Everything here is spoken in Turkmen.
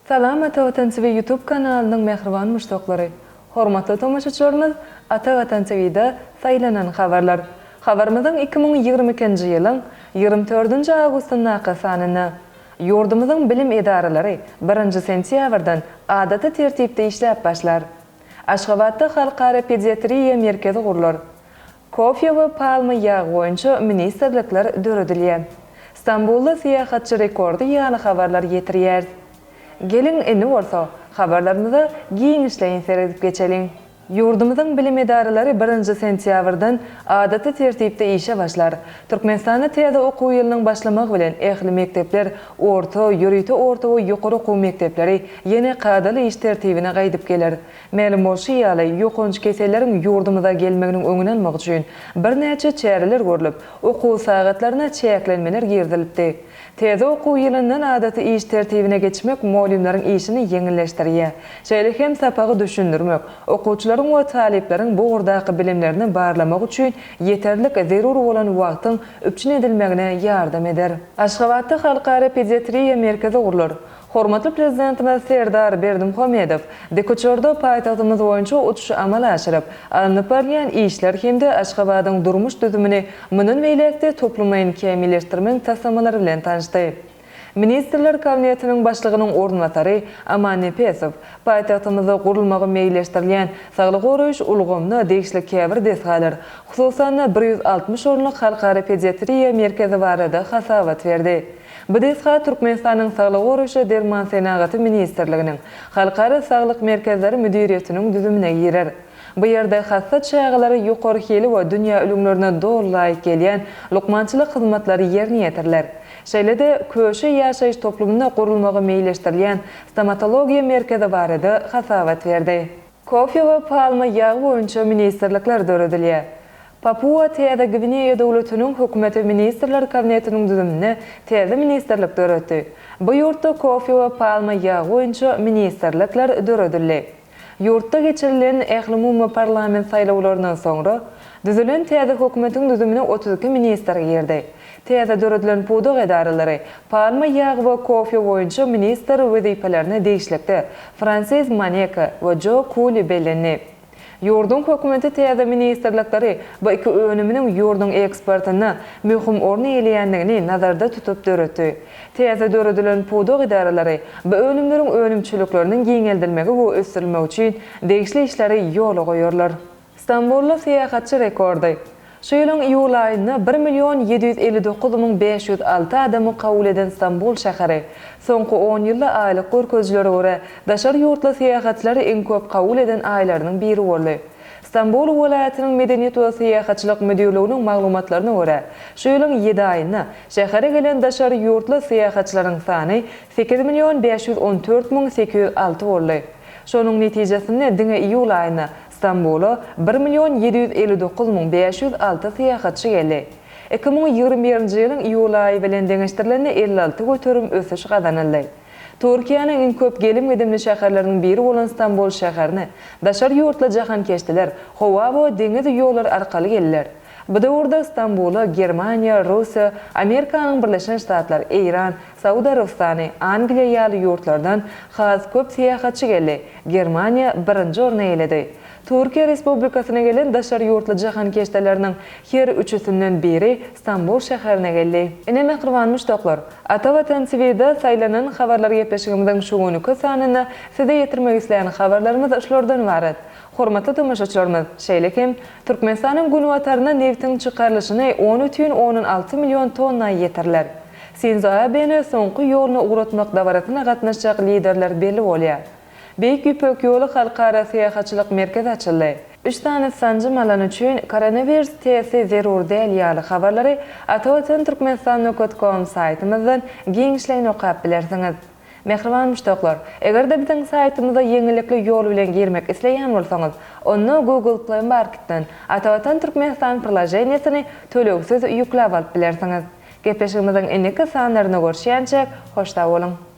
Salam Ata Vatan TV YouTube kanalının mehriban müştaqlary. Hormatly tomoşaçylarymyz, Ata Vatan TV'de saylanan habarlar. Habarymyzyň 2022-nji ýylyň 24-nji awgustyna sanyny ýurdumyzyň bilim edaralary 1-nji sentýabrdan adaty tertipde işläp başlar. Aşgabatda Halkara Pediatriýa merkezi gurular. Kofe we palma ýagy boýunça ministrlikler döredilýär. Istanbulda syýahatçy rekordy ýaly habarlar ýetirýär. Gelin eni bolsa, habarlarymyza giňişleýin seredip geçelim. Ýurdumyzyň bilim edaralary 1-nji sentýabrdan adaty tertipde işe başlar. Türkmenistanda täze okuw ýylynyň başlamagy bilen ähli mektepler, orta, ýürüýte orta we ýokary okuw mektepleri ýene kadaly iş tertibine gaýdyp geler. Ma'lum bolşy ýaly ýokunç keseleriň ýurdumyza gelmeginiň öňüne almak üçin bir näçe çäreler görülip, okuw sagatlaryna çäklenmeler girdilipdi. Täze okuw ýylyndan adaty iş tertibine geçmek muallimlaryň işini ýeňilleşdirýär. Şeýle hem sapagy düşündirmek, okuwçylaryň we talipleriň bu gurdaky bilimlerini barlamak üçin yeterlik zerur bolan wagtyň öpçün edilmegine ýardam eder. Aşgabatda Halkara Pediatriýa merkezi gurular. Hormatly prezidentimiz Serdar Berdimuhamedow Dekoçorda paýtagtymyz boýunça uçuş amal aşyryp, alınıp barýan işler hemde Aşgabatyň durmuş düzümini munun beýlekde toplumyny kämilleşdirmek tasamalary bilen tanışdy. Ministrler Kabinetiniň başlygynyň ornatary Aman Nepesow paýtagtymyzda gurulmagy meýilleşdirilýän saglyk goraýyş ulgamny degişlik käbir desgalar, hususan 160 orunlyk Halkara Pediatriýa merkezi barada hasabat berdi. Bu desga Türkmenistanyň saglyk goraýyşy derman senagaty ministrliginiň Halkara saglyk merkezleri müdiriýetiniň düzümine girer. Bu ýerde hassat çagalary ýokary heli we dünýä ölümlerine dogry laýyk gelýän lukmançylyk hyzmatlary ýerine ýetirler. Şeýle-de köşe ýaşaýyş toplumyna gurulmagy meýilleşdirilýän stomatologiýa merkezi barada hasabat berdi. Kofe we palma ýagy boýunça ministrlikler döredilýär. Papua Täze Gvineýa döwletiniň hökümeti ministrler kabinetiniň düzümine täze ministrlik döretdi. Bu ýurtda kofe we palma ýagy boýunça ministrlikler döredildi. Ýurtda geçirilen ähli umumy parlament saýlawlaryndan soňra düzülen täze hökümetiň düzümine 32 ministr girdi. Täze döredilen pudak edaralary palma ýagy we kofe boýunça ministr wezipelerini degişlikde Francis Maneka we Joe Cooley bellendi. Ýurdun hökümeti täze ministrlikleri bu iki önüminiň ýurdun eksportyna möhüm orny eýleýändigini nazarda tutup döretdi. Täze döredilen pudak edaralary bu önümleriň önümçilikleriniň giňeldilmegi we ösdirilmegi üçin degişli işleri ýola goýarlar. Istanbulda syýahatçy rekordy. Şu ýylyň iýul aýynda 1.059.506 adamy kabul eden Istanbul şäheri soňky 10 ýylda aýlyk görkezlere görä daşary ýurtla syýahatçylary iň köp kabul eden aýlarynyň biri boldy. Istanbul welaýatynyň medeniýet we syýahatçylyk müdürliginiň maglumatlaryna görä, şu ýylyň 7 aýynda şähere gelen daşary ýurtla syýahatçylaryň sany 8.514.806 boldy. Şonuň netijesinde diňe iýul aýynda İstanbul'a 1.759.506 syýahatçy geldi. 2021-nji ýylyň iýul aýy bilen deňeşdirilen 56 götürüm ösüş gazanyldy. Türkiýanyň iň köp gelim gedimli şäherleriniň biri bolan Istanbul şäherini daşary ýurtla jahankeşdiler, howa we deňiz ýolları arkaly geldiler. Bu döwürde Istanbul'a Germaniýa, Russiýa, Amerikanyň Birleşen Ştatlar, Iran, Saudiýa Arabistany, Angliýa ýaly ýurtlardan has köp syýahatçy geldi. Germaniýa birinji orny eýledi. Türkiýe Respublikasyna gelen daşary ýurtly jahankeşdeläriniň her üçüsinden biri Istanbul şäherine geldi. Ene mehriban müştaqlar, Ata Vatan TV'de saýlanan habarlar ýepeşigimizden şu günkü sanyna size ýetirmek isleýän habarlarymyz şolardan ibaret. Hormatly tomoşaçylarymyz, şeýlekim Türkmenistanyň günwataryna neftiň çykarlyşyny 13,16 million tonna ýetirler. Sinza bene soňky ýolny uğratmak dawaratyna gatnaşjak liderler belli bolýar. Beýik Ýüpek ýoly halkara syýahatçylyk merkezi açyldy. 3 tane sancım alan üçin koronavirus täsiri zerur däl ýaly habarlary Ata Vatan Türkmenistan.com saýtymyzdan giňişleýin okap bilersiňiz. Mehriban müştaqlar, eger de biziň saýtymyza ýeňillikli ýol bilen girmek isleýän bolsaňyz, onu Google Play Marketdan Ata Vatan Türkmenistan prilajenýasyny töleksiz ýükläp alyp bilersiňiz. Gepleşigimiziň eneki sanlaryna görüşýänçek hoşda bolun.